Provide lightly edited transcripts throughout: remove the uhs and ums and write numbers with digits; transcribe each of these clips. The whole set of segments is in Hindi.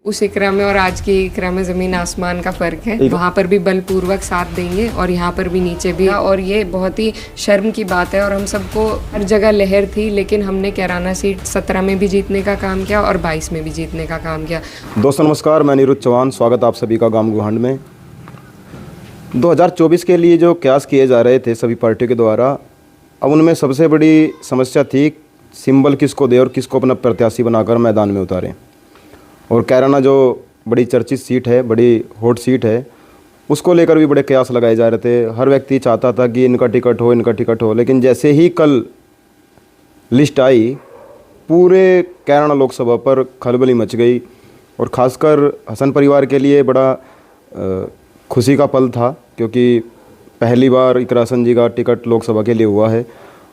उस इकरा में और आज की इकरा में ज़मीन आसमान का फ़र्क है। वहाँ पर भी बलपूर्वक साथ देंगे और यहाँ पर भी नीचे भी। और ये बहुत ही शर्म की बात है और हम सबको हर जगह लहर थी, लेकिन हमने कैराना सीट 17 में भी जीतने का काम किया और 22 में भी जीतने का काम किया। दोस्तों नमस्कार, मैं निरुद्ध चौहान, स्वागत आप सभी का गांव गुहांड में। 2024 के लिए जो कयास किए जा रहे थे सभी पार्टियों के द्वारा, अब उनमें सबसे बड़ी समस्या थी सिंबल किसको दे और किसको अपना प्रत्याशी बनाकर मैदान में उतारें। और कैराना जो बड़ी चर्चित सीट है, बड़ी हॉट सीट है, उसको लेकर भी बड़े कयास लगाए जा रहे थे। हर व्यक्ति चाहता था कि इनका टिकट हो, लेकिन जैसे ही कल लिस्ट आई, पूरे कैराना लोकसभा पर खलबली मच गई। और ख़ासकर हसन परिवार के लिए बड़ा खुशी का पल था, क्योंकि पहली बार इकरा हसन जी का टिकट लोकसभा के लिए हुआ है।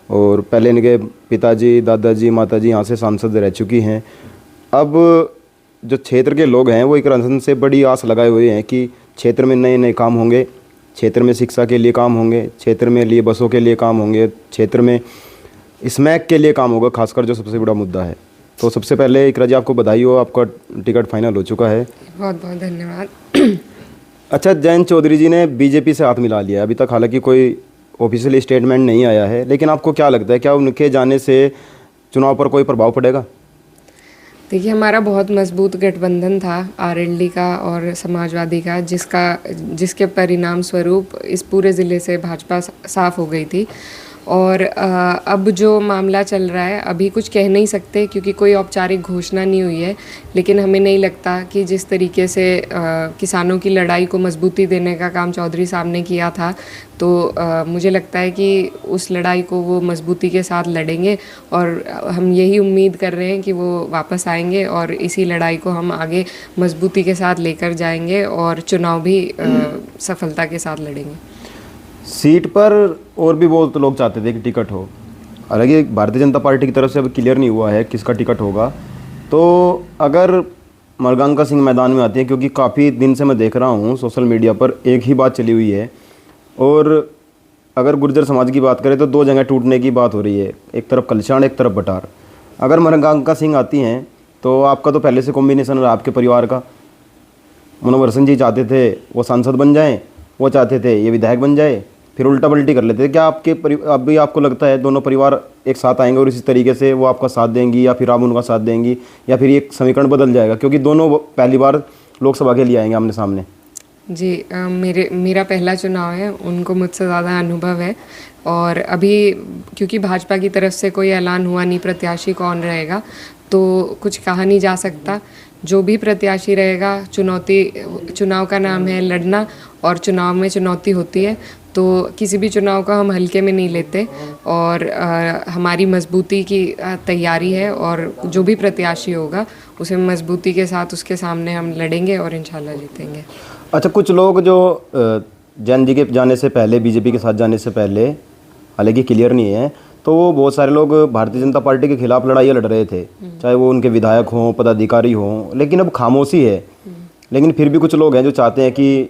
और पहले इनके पिताजी, दादाजी, माताजी यहाँ से सांसद रह चुकी हैं। अब जो क्षेत्र के लोग हैं वो इकरा हसन से बड़ी आस लगाए हुए हैं कि क्षेत्र में नए नए काम होंगे, क्षेत्र में शिक्षा के लिए काम होंगे, क्षेत्र में लिए बसों के लिए काम होंगे, क्षेत्र में स्मैक के लिए काम होगा, खासकर जो सबसे बड़ा मुद्दा है। तो सबसे पहले इकरा जी, आपको बधाई हो, आपका टिकट फाइनल हो चुका है। बहुत बहुत धन्यवाद। अच्छा, जयंत चौधरी जी ने बीजेपी से हाथ मिला लिया अभी तक, हालांकि कोई ऑफिशियल स्टेटमेंट नहीं आया है, लेकिन आपको क्या लगता है, क्या उनके जाने से चुनाव पर कोई प्रभाव पड़ेगा? देखिए, हमारा बहुत मजबूत गठबंधन था आरएलडी का और समाजवादी का, जिसके परिणाम स्वरूप इस पूरे ज़िले से भाजपा साफ हो गई थी। और अब जो मामला चल रहा है, अभी कुछ कह नहीं सकते क्योंकि कोई औपचारिक घोषणा नहीं हुई है, लेकिन हमें नहीं लगता कि जिस तरीके से किसानों की लड़ाई को मजबूती देने का काम चौधरी साहब ने किया था, तो मुझे लगता है कि उस लड़ाई को वो मजबूती के साथ लड़ेंगे। और हम यही उम्मीद कर रहे हैं कि वो वापस आएंगे और इसी लड़ाई को हम आगे मजबूती के साथ लेकर जाएंगे और चुनाव भी सफलता के साथ लड़ेंगे। सीट पर और भी बहुत लोग चाहते थे कि टिकट हो, हालांकि भारतीय जनता पार्टी की तरफ से अब क्लियर नहीं हुआ है किसका टिकट होगा। तो अगर मृगांका सिंह मैदान में आती है, क्योंकि काफ़ी दिन से मैं देख रहा हूँ सोशल मीडिया पर एक ही बात चली हुई है, और अगर गुर्जर समाज की बात करें तो दो जगह टूटने की बात हो रही है, एक तरफ कलशाण, एक तरफ बटार। अगर मृगांका सिंह आती हैं तो आपका तो पहले से कॉम्बिनेशन रहा आपके परिवार का। मुनव्वर हसन जी चाहते थे वो सांसद बन जाएँ, वो चाहते थे ये विधायक बन जाए, फिर उल्टा पलटी कर लेते थे। क्या अब भी आपको लगता है दोनों परिवार एक साथ आएंगे और इसी तरीके से वो आपका साथ देंगी, या फिर आप उनका साथ देंगी, या फिर ये समीकरण बदल जाएगा, क्योंकि दोनों पहली बार लोकसभा के लिए आएंगे आमने सामने? जी, मेरा पहला चुनाव है, उनको मुझसे ज़्यादा अनुभव है। और अभी क्योंकि भाजपा की तरफ से कोई ऐलान हुआ नहीं प्रत्याशी कौन रहेगा, तो कुछ कहा नहीं जा सकता। जो भी प्रत्याशी रहेगा, चुनाव का नाम है लड़ना, और चुनाव में चुनौती होती है, तो किसी भी चुनाव को हम हल्के में नहीं लेते। और हमारी मजबूती की तैयारी है, और जो भी प्रत्याशी होगा उसे मजबूती के साथ उसके सामने हम लड़ेंगे और इंशाल्लाह जीतेंगे। अच्छा, कुछ लोग जो जैन जी के जाने से पहले, बीजेपी के साथ जाने से पहले, हालांकि क्लियर नहीं है, तो वो बहुत सारे लोग भारतीय जनता पार्टी के खिलाफ लड़ाइयाँ लड़ रहे थे, चाहे वो उनके विधायक हों, पदाधिकारी हों, लेकिन अब खामोशी है। लेकिन फिर भी कुछ लोग हैं जो चाहते हैं कि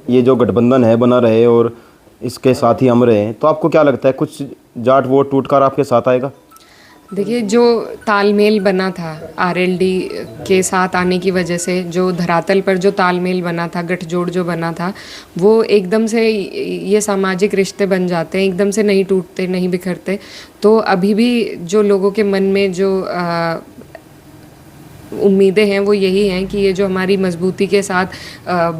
ये जो गठबंधन है बना रहे और इसके साथ ही हम रहें। तो आपको क्या लगता है, कुछ जाट वोट टूटकर आपके साथ आएगा? देखिए, जो तालमेल बना था आरएलडी के साथ आने की वजह से, जो धरातल पर जो तालमेल बना था, गठजोड़ जो बना था, वो एकदम से, ये सामाजिक रिश्ते बन जाते हैं, एकदम से नहीं टूटते, नहीं बिखरते। तो अभी भी जो लोगों के मन में जो उम्मीदें हैं वो यही हैं कि ये जो हमारी मजबूती के साथ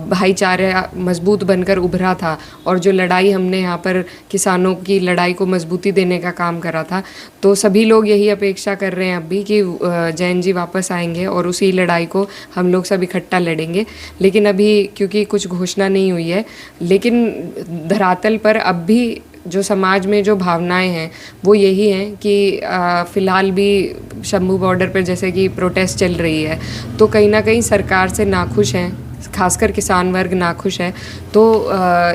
भाईचारा मजबूत बनकर उभरा था, और जो लड़ाई हमने यहाँ पर किसानों की लड़ाई को मजबूती देने का काम करा था, तो सभी लोग यही अपेक्षा कर रहे हैं अब भी कि जैन जी वापस आएंगे और उसी लड़ाई को हम लोग सब इकट्ठा लड़ेंगे। लेकिन अभी क्योंकि कुछ घोषणा नहीं हुई है, लेकिन धरातल पर अब भी जो समाज में जो भावनाएं हैं वो यही हैं कि फ़िलहाल भी शंभू बॉर्डर पर जैसे कि प्रोटेस्ट चल रही है, तो कहीं ना कहीं सरकार से नाखुश हैं, खासकर किसान वर्ग नाखुश है। तो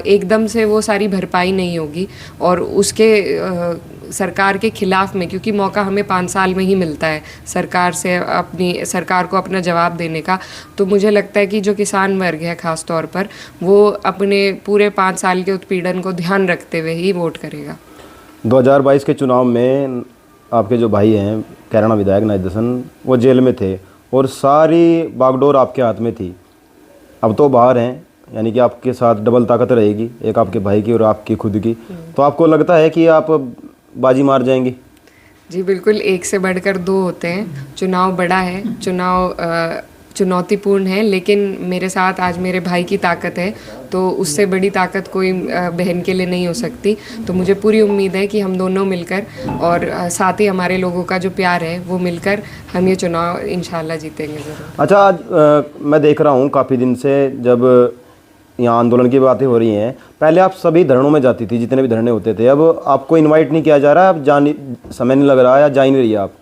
एकदम से वो सारी भरपाई नहीं होगी, और उसके सरकार के खिलाफ में, क्योंकि मौका हमें 5 साल में ही मिलता है सरकार को अपना जवाब देने का, तो मुझे लगता है कि जो किसान वर्ग है ख़ास तौर पर, वो अपने पूरे 5 साल के उत्पीड़न को ध्यान रखते हुए ही वोट करेगा। 2022 के चुनाव में आपके जो भाई हैं कैराना विधायक नाहिद हसन, वो जेल में थे, और सारी बागडोर आपके हाथ में थी। अब तो बाहर हैं, यानी कि आपके साथ डबल ताकत रहेगी, एक आपके भाई की और आपकी खुद की। तो आपको लगता है कि आप बाजी मार जाएंगी? जी बिल्कुल, एक से बढ़कर दो होते हैं। चुनाव बड़ा है, चुनाव चुनौतीपूर्ण है, लेकिन मेरे साथ आज मेरे भाई की ताकत है, तो उससे बड़ी ताकत कोई बहन के लिए नहीं हो सकती। तो मुझे पूरी उम्मीद है कि हम दोनों मिलकर और साथ ही हमारे लोगों का जो प्यार है वो मिलकर हम ये चुनाव इंशाल्लाह जीतेंगे ज़रूर। अच्छा, आज मैं देख रहा हूँ काफ़ी दिन से, जब यहाँ आंदोलन की बातें हो रही हैं, पहले आप सभी धरनों में जाती थी, जितने भी धरने होते थे। अब आपको इनवाइट नहीं किया जा रहा, अब समय नहीं लग रहा या जा ही नहीं रही है आप?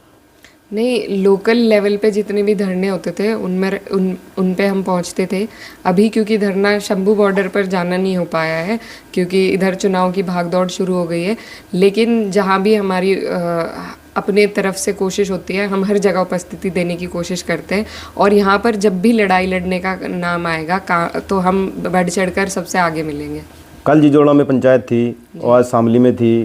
नहीं, लोकल लेवल पे जितने भी धरने होते थे उन पे हम पहुंचते थे। अभी क्योंकि धरना शंभू बॉर्डर पर जाना नहीं हो पाया है, क्योंकि इधर चुनाव की भागदौड़ शुरू हो गई है। लेकिन जहां भी हमारी अपने तरफ से कोशिश होती है, हम हर जगह उपस्थिति देने की कोशिश करते हैं। और यहाँ पर जब भी लड़ाई लड़ने का नाम आएगा तो हम बढ़ चढ़कर सबसे आगे मिलेंगे। कल जिजोड़ा में पंचायत थी और आज शामली में थी,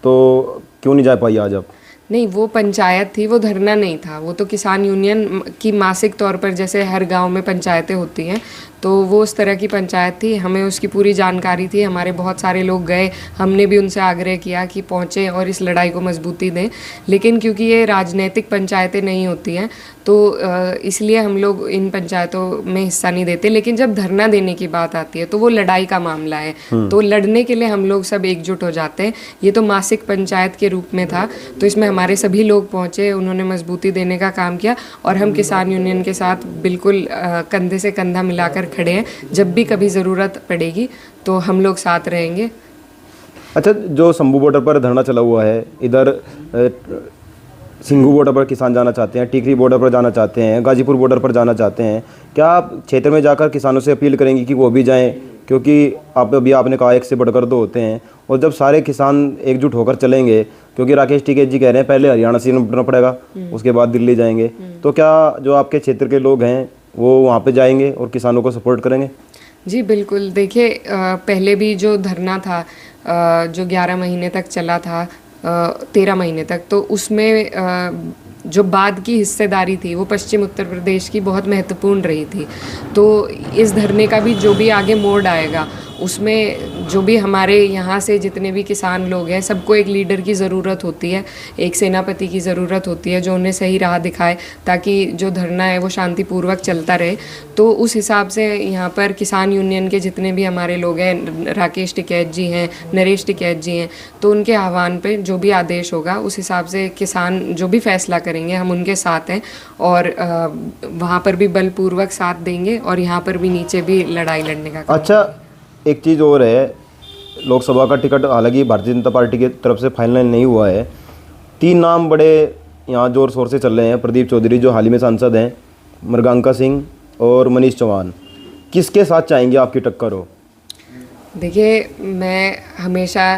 तो क्यों नहीं जा पाई आज आप? नहीं, वो पंचायत थी, वो धरना नहीं था। वो तो किसान यूनियन की मासिक तौर पर जैसे हर गांव में पंचायतें होती हैं, तो वो उस तरह की पंचायत थी। हमें उसकी पूरी जानकारी थी, हमारे बहुत सारे लोग गए, हमने भी उनसे आग्रह किया कि पहुँचें और इस लड़ाई को मजबूती दें। लेकिन क्योंकि ये राजनीतिक पंचायतें नहीं होती हैं, तो इसलिए हम लोग इन पंचायतों में हिस्सा नहीं देते। लेकिन जब धरना देने की बात आती है तो वो लड़ाई का मामला है, तो लड़ने के लिए हम लोग सब एकजुट हो जाते हैं। ये तो मासिक पंचायत के रूप में था, तो इसमें हमारे सभी लोग पहुँचे, उन्होंने मजबूती देने का काम किया और हम किसान यूनियन के साथ बिल्कुल कंधे से कंधा मिलाकर खड़े हैं। जब भी कभी ज़रूरत पड़ेगी तो हम लोग साथ रहेंगे। अच्छा, जो शंभू बॉर्डर पर धरना चला हुआ है, इधर सिंघू बॉर्डर पर किसान जाना चाहते हैं, टिकरी बॉर्डर पर जाना चाहते हैं, गाजीपुर बॉर्डर पर जाना चाहते हैं, क्या आप क्षेत्र में जाकर किसानों से अपील करेंगी कि वो भी जाएं? क्योंकि आपने कहा एक से बढ़कर दो होते हैं, और जब सारे किसान एकजुट होकर चलेंगे, क्योंकि राकेश टिकैत जी कह रहे हैं पहले हरियाणा से निपटना पड़ेगा, उसके बाद दिल्ली जाएंगे, तो क्या जो आपके क्षेत्र के लोग हैं वो वहाँ पे जाएंगे और किसानों को सपोर्ट करेंगे? जी बिल्कुल, देखिए पहले भी जो धरना था जो 11 महीने तक चला था, 13 महीने तक, तो उसमें जो बाद की हिस्सेदारी थी वो पश्चिम उत्तर प्रदेश की बहुत महत्वपूर्ण रही थी। तो इस धरने का भी जो भी आगे मोड़ आएगा, उसमें जो भी हमारे यहाँ से जितने भी किसान लोग हैं, सबको एक लीडर की ज़रूरत होती है, एक सेनापति की ज़रूरत होती है जो उन्हें सही राह दिखाए, ताकि जो धरना है वो शांतिपूर्वक चलता रहे। तो उस हिसाब से यहाँ पर किसान यूनियन के जितने भी हमारे लोग हैं, राकेश टिकैत जी हैं, नरेश टिकैत जी हैं, तो उनके आह्वान पे जो भी आदेश होगा उस हिसाब से किसान जो भी फैसला करेंगे हम उनके साथ हैं, और वहाँ पर भी बलपूर्वक साथ देंगे और यहाँ पर भी नीचे भी लड़ाई लड़ने का। अच्छा, एक चीज़ और है, लोकसभा का टिकट हालांकि भारतीय जनता पार्टी की तरफ से फाइनल नहीं हुआ है। 3 नाम बड़े यहाँ जोर शोर से चल रहे हैं। प्रदीप चौधरी जो हाल ही में सांसद हैं, मृगांका सिंह और मनीष चौहान, किसके साथ चाहेंगे आपकी टक्कर हो? देखिए, मैं हमेशा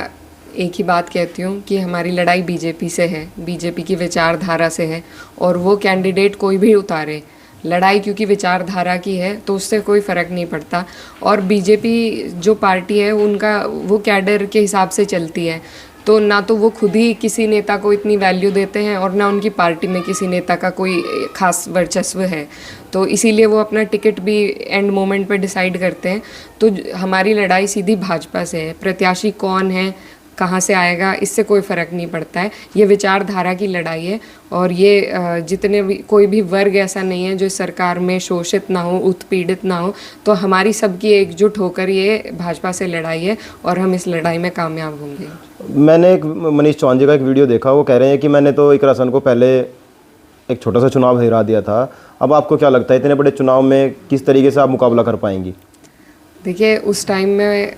एक ही बात कहती हूँ कि हमारी लड़ाई बीजेपी से है, बीजेपी की विचारधारा से है, और वो कैंडिडेट कोई भी उतारे, लड़ाई क्योंकि विचारधारा की है तो उससे कोई फ़र्क नहीं पड़ता। और बीजेपी जो पार्टी है उनका वो कैडर के हिसाब से चलती है, तो ना तो वो खुद ही किसी नेता को इतनी वैल्यू देते हैं और ना उनकी पार्टी में किसी नेता का कोई खास वर्चस्व है, तो इसीलिए वो अपना टिकट भी एंड मोमेंट पे डिसाइड करते हैं। तो हमारी लड़ाई सीधी भाजपा से है, प्रत्याशी कौन है, कहाँ से आएगा, इससे कोई फ़र्क नहीं पड़ता है। ये विचारधारा की लड़ाई है, और ये जितने भी कोई भी वर्ग ऐसा नहीं है जो इस सरकार में शोषित ना हो, उत्पीड़ित ना हो। तो हमारी सबकी एकजुट होकर ये भाजपा से लड़ाई है और हम इस लड़ाई में कामयाब होंगे। मैंने एक मनीष चौहान जी का एक वीडियो देखा, वो कह रहे हैं कि मैंने तो इकरा हसन को पहले एक छोटा सा चुनाव हरा दिया था। अब आपको क्या लगता है इतने बड़े चुनाव में किस तरीके से आप मुकाबला कर पाएंगी? देखिए, उस टाइम में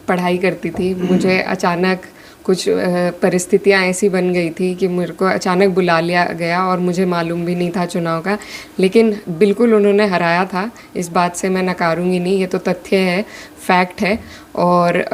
पढ़ाई करती थी, मुझे अचानक कुछ परिस्थितियाँ ऐसी बन गई थी कि मेरे को अचानक बुला लिया गया और मुझे मालूम भी नहीं था चुनाव का, लेकिन बिल्कुल उन्होंने हराया था, इस बात से मैं नकारूंगी नहीं, ये तो तथ्य है, फैक्ट है। और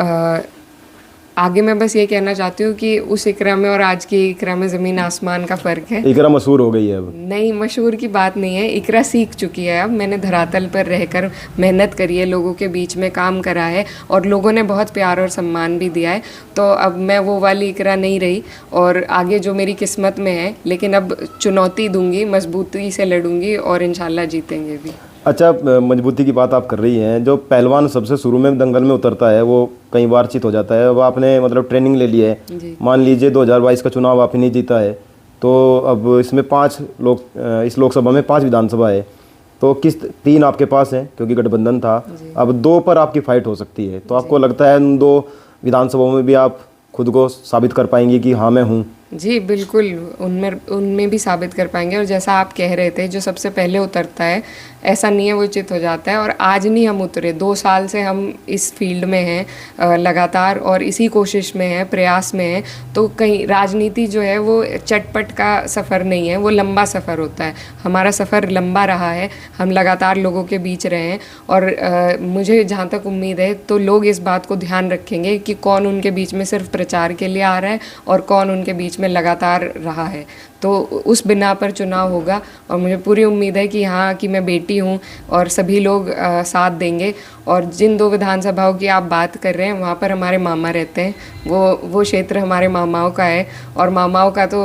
आगे मैं बस ये कहना चाहती हूँ कि उस इकरा में और आज की इकरा में ज़मीन आसमान का फ़र्क है। इकरा मशहूर हो गई है अब। नहीं, मशहूर की बात नहीं है, इकरा सीख चुकी है। अब मैंने धरातल पर रहकर मेहनत करी है, लोगों के बीच में काम करा है और लोगों ने बहुत प्यार और सम्मान भी दिया है। तो अब मैं वो वाली इकरा नहीं रही और आगे जो मेरी किस्मत में है, लेकिन अब चुनौती दूंगी, मजबूती से लड़ूंगी और इंशाल्लाह जीतेंगे भी। अच्छा, मजबूती की बात आप कर रही हैं। जो पहलवान सबसे शुरू में दंगल में उतरता है वो कई बार चित हो जाता है। अब आपने मतलब ट्रेनिंग ले ली है, मान लीजिए 2022 का चुनाव आपने नहीं जीता है, तो अब इसमें 5 लोग, इस लोकसभा में 5 विधानसभा है, तो किस 3 आपके पास हैं क्योंकि गठबंधन था, अब 2 पर आपकी फाइट हो सकती है। तो आपको लगता है उन 2 विधानसभाओं में भी आप खुद को साबित कर पाएंगे कि हाँ मैं हूँ? जी बिल्कुल, उनमें भी साबित कर पाएंगे। और जैसा आप कह रहे थे, जो सबसे पहले उतरता है ऐसा नहीं है, वो चित हो जाता है। और आज नहीं हम उतरे, 2 साल से हम इस फील्ड में हैं लगातार और इसी कोशिश में हैं, प्रयास में हैं। तो कहीं राजनीति जो है वो चटपट का सफ़र नहीं है, वो लंबा सफ़र होता है। हमारा सफ़र लंबा रहा है, हम लगातार लोगों के बीच रहे हैं और मुझे जहाँ तक उम्मीद है तो लोग इस बात को ध्यान रखेंगे कि कौन उनके बीच में सिर्फ प्रचार के लिए आ रहा है और कौन उनके बीच में लगातार रहा है। तो उस बिना पर चुनाव होगा और मुझे पूरी उम्मीद है कि हाँ कि मैं बेटी हूँ और सभी लोग साथ देंगे। और जिन 2 विधानसभाओं की आप बात कर रहे हैं, वहाँ पर हमारे मामा रहते हैं, वो क्षेत्र हमारे मामाओं का है और मामाओं का तो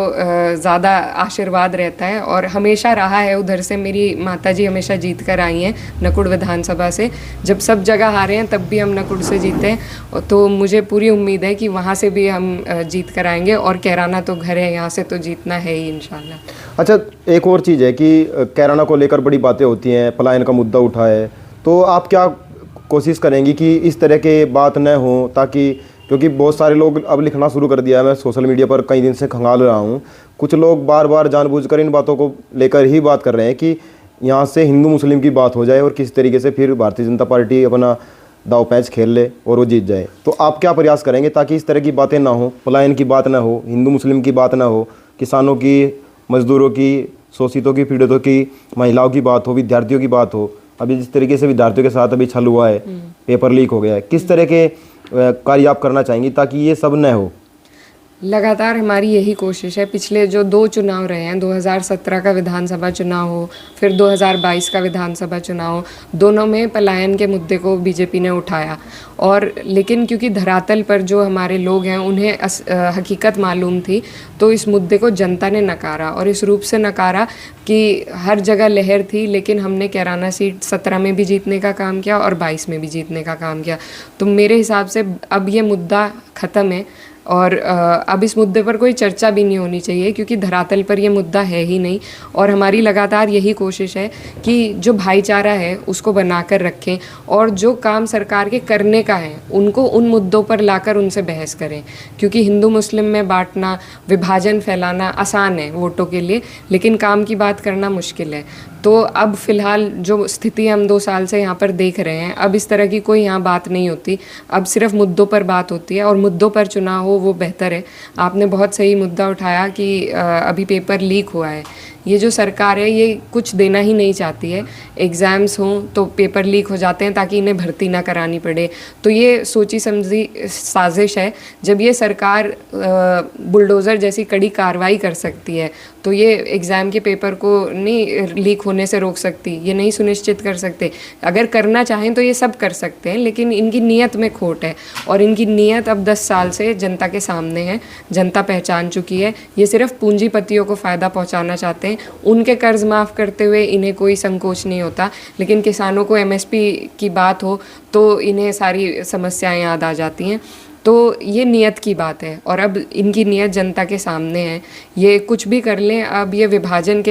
ज़्यादा आशीर्वाद रहता है और हमेशा रहा है। उधर से मेरी माताजी हमेशा जीत कर आई हैं नकुड़ विधानसभा से। जब सब जगह हारे हैं तब भी हम नकुड़ से जीते हैं, तो मुझे पूरी उम्मीद है कि वहाँ से भी हम जीत कर आएंगे और कैराना तो घर है, यहाँ से तो जीतना है ही इंशाल्लाह। अच्छा, एक और चीज़ है कि कैराना को लेकर बड़ी बातें होती हैं, पलायन का मुद्दा उठा है, तो आप क्या कोशिश करेंगी कि इस तरह के बात न हो, ताकि क्योंकि बहुत सारे लोग अब लिखना शुरू कर दिया है, मैं सोशल मीडिया पर कई दिन से खंगाल रहा हूँ, कुछ लोग बार बार जानबूझकर इन बातों को लेकर ही बात कर रहे हैं कि यहाँ से हिंदू मुस्लिम की बात हो जाए और किस तरीके से फिर भारतीय जनता पार्टी अपना दाव पैंच खेल ले और वो जीत जाए। तो आप क्या प्रयास करेंगे ताकि इस तरह की बातें ना हो, पलायन की बात ना हो, हिंदू मुस्लिम की बात ना हो, किसानों की, मजदूरों की, शोषितों की, पीड़ितों की, महिलाओं की बात हो, विद्यार्थियों की बात हो? अभी जिस तरीके से विद्यार्थियों के साथ अभी छल हुआ है, पेपर लीक हो गया है, किस तरह के कार्य आप करना चाहेंगी ताकि ये सब न हो? लगातार हमारी यही कोशिश है। पिछले जो 2 चुनाव रहे हैं, 2017 का विधानसभा चुनाव हो, फिर 2022 का विधानसभा चुनाव हो, दोनों में पलायन के मुद्दे को बीजेपी ने उठाया। और लेकिन क्योंकि धरातल पर जो हमारे लोग हैं उन्हें हकीकत मालूम थी, तो इस मुद्दे को जनता ने नकारा और इस रूप से नकारा कि हर जगह लहर थी, लेकिन हमने कैराना सीट 17 में भी जीतने का काम किया और 22 में भी जीतने का काम किया। तो मेरे हिसाब से अब ये मुद्दा ख़त्म है और अब इस मुद्दे पर कोई चर्चा भी नहीं होनी चाहिए, क्योंकि धरातल पर ये मुद्दा है ही नहीं। और हमारी लगातार यही कोशिश है कि जो भाईचारा है उसको बनाकर रखें और जो काम सरकार के करने का है उनको उन मुद्दों पर लाकर उनसे बहस करें। क्योंकि हिंदू मुस्लिम में बांटना, विभाजन फैलाना आसान है वोटों के लिए, लेकिन काम की बात करना मुश्किल है। तो अब फ़िलहाल जो स्थिति हम 2 साल से यहाँ पर देख रहे हैं, अब इस तरह की कोई यहाँ बात नहीं होती, अब सिर्फ मुद्दों पर बात होती है और मुद्दों पर चुनाव हो वो बेहतर है। आपने बहुत सही मुद्दा उठाया कि अभी पेपर लीक हुआ है। ये जो सरकार है ये कुछ देना ही नहीं चाहती है। एग्ज़ाम्स हों तो पेपर लीक हो जाते हैं ताकि इन्हें भर्ती ना करानी पड़े। तो ये सोची समझी साजिश है। जब ये सरकार बुलडोज़र जैसी कड़ी कार्रवाई कर सकती है तो ये एग्ज़ाम के पेपर को नहीं लीक होने से रोक सकती, ये नहीं सुनिश्चित कर सकते। अगर करना चाहें तो ये सब कर सकते हैं, लेकिन इनकी नीयत में खोट है और इनकी नीयत अब 10 साल से जनता के सामने है, जनता पहचान चुकी है। ये सिर्फ पूंजीपतियों को फ़ायदा पहुंचाना चाहते हैं। उनके कर्ज माफ़ करते हुए इन्हें कोई संकोच नहीं होता, लेकिन किसानों को एमएसपी की बात हो तो इन्हें सारी समस्याएं याद आ जाती हैं। तो ये नियत की बात है और अब इनकी नियत जनता के सामने है। ये कुछ भी कर लें, अब ये विभाजन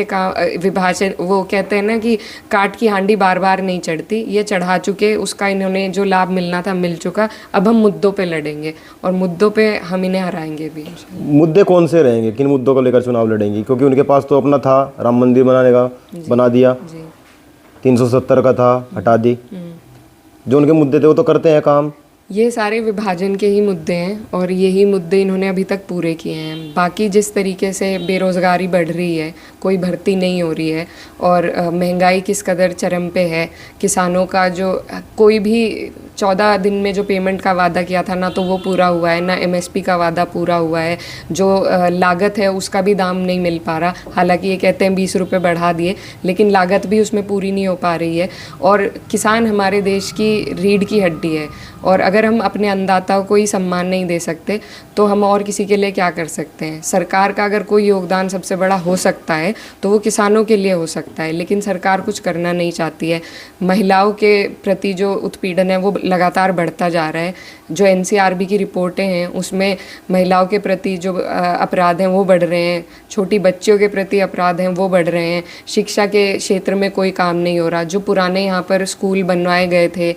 वो कहते हैं ना कि काट की हांडी बार बार नहीं चढ़ती, ये चढ़ा चुके, उसका इन्होंने जो लाभ मिलना था मिल चुका। अब हम मुद्दों पे लड़ेंगे और मुद्दों पे हम इन्हें हराएंगे भी। मुद्दे कौन से रहेंगे, किन मुद्दों को लेकर चुनाव लड़ेंगी? क्योंकि उनके पास तो अपना था, राम मंदिर बनाने का बना दिया, 370 का था, हटा दी। जो उनके मुद्दे थे वो तो करते हैं काम, ये सारे विभाजन के ही मुद्दे हैं और यही मुद्दे इन्होंने अभी तक पूरे किए हैं। बाकी जिस तरीके से बेरोज़गारी बढ़ रही है, कोई भर्ती नहीं हो रही है और महंगाई किस कदर चरम पे है, किसानों का जो कोई भी 14 दिन में जो पेमेंट का वादा किया था ना तो वो पूरा हुआ है, ना एमएसपी का वादा पूरा हुआ है, जो लागत है उसका भी दाम नहीं मिल पा रहा। हालांकि ये कहते हैं 20 रुपये बढ़ा दिए, लेकिन लागत भी उसमें पूरी नहीं हो पा रही है। और किसान हमारे देश की रीढ़ की हड्डी है और अगर हम अपने अन्नदाताओं को ही सम्मान नहीं दे सकते तो हम और किसी के लिए क्या कर सकते हैं। सरकार का अगर कोई योगदान सबसे बड़ा हो सकता है तो वो किसानों के लिए हो सकता है, लेकिन सरकार कुछ करना नहीं चाहती है। महिलाओं के प्रति जो उत्पीड़न है वो लगातार बढ़ता जा रहा है। जो एनसीआरबी की रिपोर्टें हैं उसमें महिलाओं के प्रति जो अपराध हैं वो बढ़ रहे हैं, छोटी बच्चियों के प्रति अपराध हैं वो बढ़ रहे हैं, शिक्षा के क्षेत्र में कोई काम नहीं हो रहा। जो पुराने यहाँ पर स्कूल बनवाए गए थे,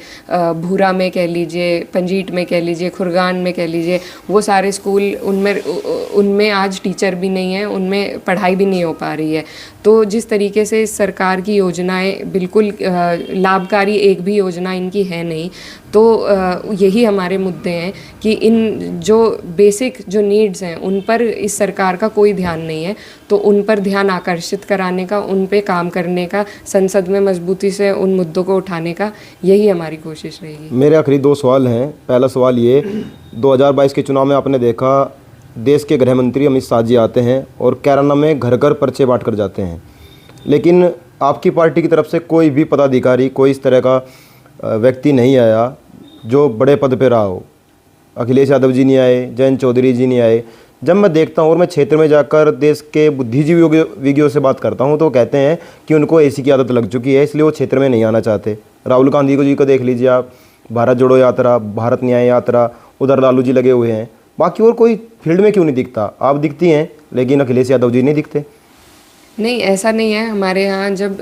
भूरा में कह लीजिए, पंजीट में कह लीजिए, खुरगान में कह लीजिए, वो सारे स्कूल उनमें आज टीचर भी नहीं है, उनमें पढ़ाई भी नहीं हो पा रही है। तो जिस तरीके से सरकार की योजनाएं बिल्कुल लाभकारी एक भी योजना इनकी है नहीं, तो यही हमारे मुद्दे हैं कि इन जो बेसिक जो नीड्स हैं उन पर इस सरकार का कोई ध्यान नहीं है। तो उन पर ध्यान आकर्षित कराने का, उन पे काम करने का, संसद में मजबूती से उन मुद्दों को उठाने का यही हमारी कोशिश रहेगी। मेरे आखिरी 2 सवाल हैं। पहला सवाल ये, 2022 के चुनाव में आपने देखा देश के गृह मंत्री अमित शाह जी आते हैं और कैराना में घर घर पर्चे बांट कर जाते हैं, लेकिन आपकी पार्टी की तरफ से कोई भी पदाधिकारी, कोई इस तरह का व्यक्ति नहीं आया जो बड़े पद पे रहा हो। अखिलेश यादव जी नहीं आए, जयंत चौधरी जी नहीं आए। जब मैं देखता हूँ और मैं क्षेत्र में जाकर देश के बुद्धिजीवियों से बात करता हूँ तो कहते हैं कि उनको एसी की आदत लग चुकी है, इसलिए वो क्षेत्र में नहीं आना चाहते। राहुल गांधी जी को देख लीजिए आप, भारत जोड़ो यात्रा, भारत न्याय यात्रा, उधर लालू जी लगे हुए हैं। बाकी और कोई फील्ड में क्यों नहीं दिखता? आप दिखती हैं लेकिन अखिलेश यादव जी नहीं दिखते। नहीं, ऐसा नहीं है। हमारे यहाँ जब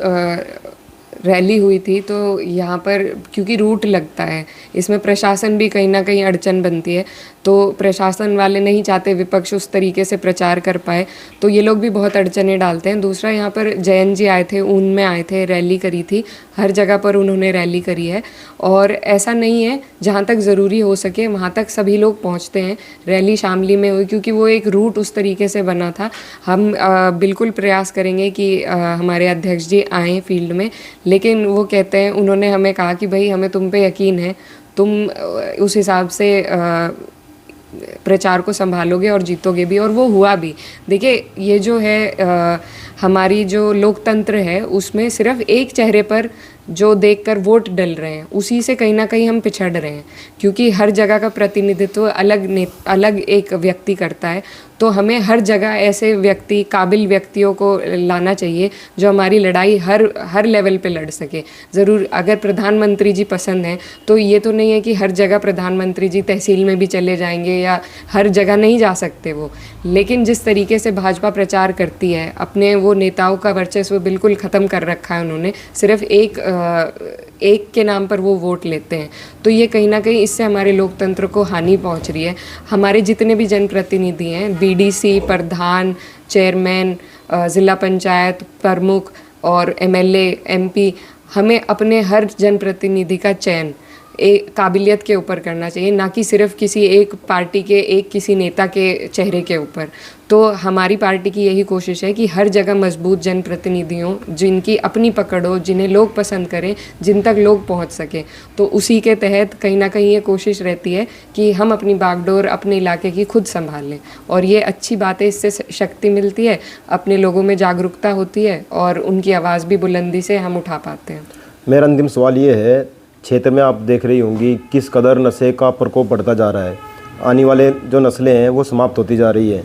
रैली हुई थी तो यहाँ पर क्योंकि रूट लगता है, इसमें प्रशासन भी कहीं ना कहीं अड़चन बनती है, तो प्रशासन वाले नहीं चाहते विपक्ष उस तरीके से प्रचार कर पाए, तो ये लोग भी बहुत अड़चनें डालते हैं। दूसरा, यहाँ पर जयंत जी आए थे, ऊन में आए थे, रैली करी थी, हर जगह पर उन्होंने रैली करी है। और ऐसा नहीं है, जहाँ तक ज़रूरी हो सके वहाँ तक सभी लोग पहुँचते हैं। रैली शामली में हुई क्योंकि वो एक रूट उस तरीके से बना था। हम बिल्कुल प्रयास करेंगे कि हमारे अध्यक्ष जी आएँ फील्ड में, लेकिन वो कहते हैं, उन्होंने हमें कहा कि भाई हमें तुम पे यकीन है, तुम उस हिसाब से प्रचार को संभालोगे और जीतोगे भी, और वो हुआ भी। देखिए, ये जो है हमारी जो लोकतंत्र है उसमें सिर्फ एक चेहरे पर जो देखकर वोट डल रहे हैं उसी से कहीं ना कहीं हम पिछड़ रहे हैं, क्योंकि हर जगह का प्रतिनिधित्व अलग एक व्यक्ति करता है। तो हमें हर जगह ऐसे व्यक्ति, काबिल व्यक्तियों को लाना चाहिए जो हमारी लड़ाई हर लेवल पे लड़ सके। ज़रूर अगर प्रधानमंत्री जी पसंद हैं तो ये तो नहीं है कि हर जगह प्रधानमंत्री जी तहसील में भी चले जाएंगे या हर जगह नहीं जा सकते वो, लेकिन जिस तरीके से भाजपा प्रचार करती है, अपने वो नेताओं का वर्चस्व बिल्कुल ख़त्म कर रखा है उन्होंने, सिर्फ एक के नाम पर वो वोट लेते हैं। तो ये कहीं ना कहीं इससे हमारे लोकतंत्र को हानि पहुंच रही है। हमारे जितने भी जनप्रतिनिधि हैं, बीडीसी, प्रधान, चेयरमैन, ज़िला पंचायत प्रमुख और एमएलए, एमपी, हमें अपने हर जनप्रतिनिधि का चयन एक काबिलियत के ऊपर करना चाहिए, ना कि सिर्फ किसी एक पार्टी के, एक किसी नेता के चेहरे के ऊपर। तो हमारी पार्टी की यही कोशिश है कि हर जगह मजबूत जनप्रतिनिधियों, जिनकी अपनी पकड़ हो, जिन्हें लोग पसंद करें, जिन तक लोग पहुंच सकें। तो उसी के तहत कहीं ना कहीं ये कोशिश रहती है कि हम अपनी बागडोर अपने इलाके की खुद संभालें, और ये अच्छी बात है, इससे शक्ति मिलती है, अपने लोगों में जागरूकता होती है और उनकी आवाज़ भी बुलंदी से हम उठा पाते हैं। मेरा अंतिम सवाल ये है, क्षेत्र में आप देख रही होंगी किस कदर नशे का प्रकोप बढ़ता जा रहा है। आने वाले जो नस्लें हैं वो समाप्त होती जा रही है।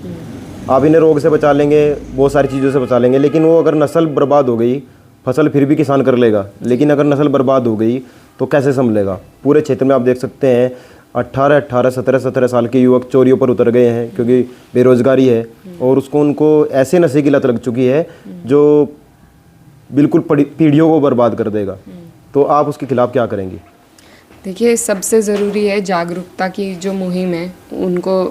आप इन्हें रोग से बचा लेंगे, बहुत सारी चीज़ों से बचा लेंगे, लेकिन वो अगर नस्ल बर्बाद हो गई, फसल फिर भी किसान कर लेगा, लेकिन अगर नस्ल बर्बाद हो गई तो कैसे संभलेगा। पूरे क्षेत्र में आप देख सकते हैं 18, 17 साल के युवक चोरियों पर उतर गए हैं क्योंकि बेरोजगारी है, और उनको ऐसे नशे की लत लग चुकी है जो बिल्कुल पीढ़ियों को बर्बाद कर देगा। तो आप उसके खिलाफ क्या करेंगी? देखिए, सबसे ज़रूरी है जागरूकता की जो मुहिम है उनको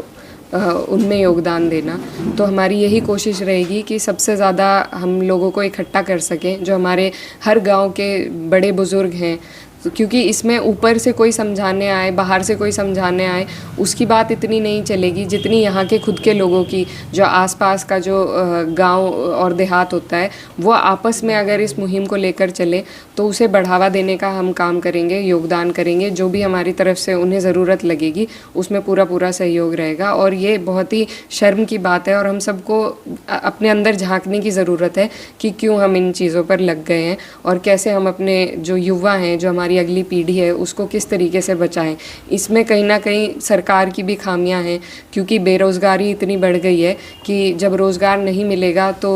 उनमें योगदान देना। तो हमारी यही कोशिश रहेगी कि सबसे ज़्यादा हम लोगों को इकट्ठा कर सकें, जो हमारे हर गांव के बड़े बुज़ुर्ग हैं, क्योंकि इसमें ऊपर से कोई समझाने आए, बाहर से कोई समझाने आए, उसकी बात इतनी नहीं चलेगी जितनी यहाँ के खुद के लोगों की, जो आसपास का जो गांव और देहात होता है, वो आपस में अगर इस मुहिम को लेकर चले तो उसे बढ़ावा देने का हम काम करेंगे, योगदान करेंगे। जो भी हमारी तरफ से उन्हें ज़रूरत लगेगी उसमें पूरा पूरा सहयोग रहेगा। और ये बहुत ही शर्म की बात है और हम सबको अपने अंदर झांकने की ज़रूरत है कि क्यों हम इन चीज़ों पर लग गए हैं और कैसे हम अपने जो युवा हैं, जो हमारी अगली पीढ़ी है, उसको किस तरीके से बचाएं। इसमें कहीं ना कहीं सरकार की भी खामियां हैं, क्योंकि बेरोज़गारी इतनी बढ़ गई है कि जब रोज़गार नहीं मिलेगा तो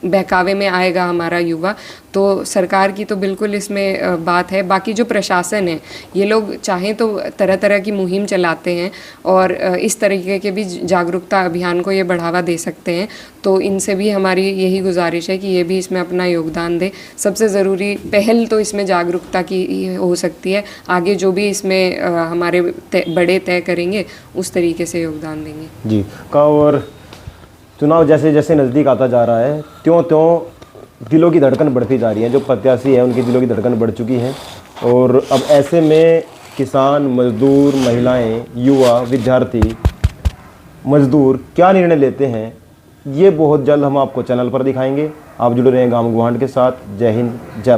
बहकावे में आएगा हमारा युवा। तो सरकार की तो बिल्कुल इसमें बात है। बाकी जो प्रशासन है, ये लोग चाहें तो तरह तरह की मुहिम चलाते हैं और इस तरीके के भी जागरूकता अभियान को ये बढ़ावा दे सकते हैं। तो इनसे भी हमारी यही गुजारिश है कि ये भी इसमें अपना योगदान दे। सबसे ज़रूरी पहल तो इसमें जागरूकता की हो सकती है। आगे जो भी इसमें हमारे बड़े तय करेंगे उस तरीके से योगदान देंगे। जी का। और चुनाव जैसे जैसे नज़दीक आता जा रहा है त्यों त्यों दिलों की धड़कन बढ़ती जा रही है। जो प्रत्याशी है उनकी दिलों की धड़कन बढ़ चुकी है और अब ऐसे में किसान, मजदूर, महिलाएं, युवा, विद्यार्थी, मजदूर क्या निर्णय लेते हैं, ये बहुत जल्द हम आपको चैनल पर दिखाएंगे। आप जुड़े रहें गांव गुहांड के साथ। जय हिंद, जय भारत।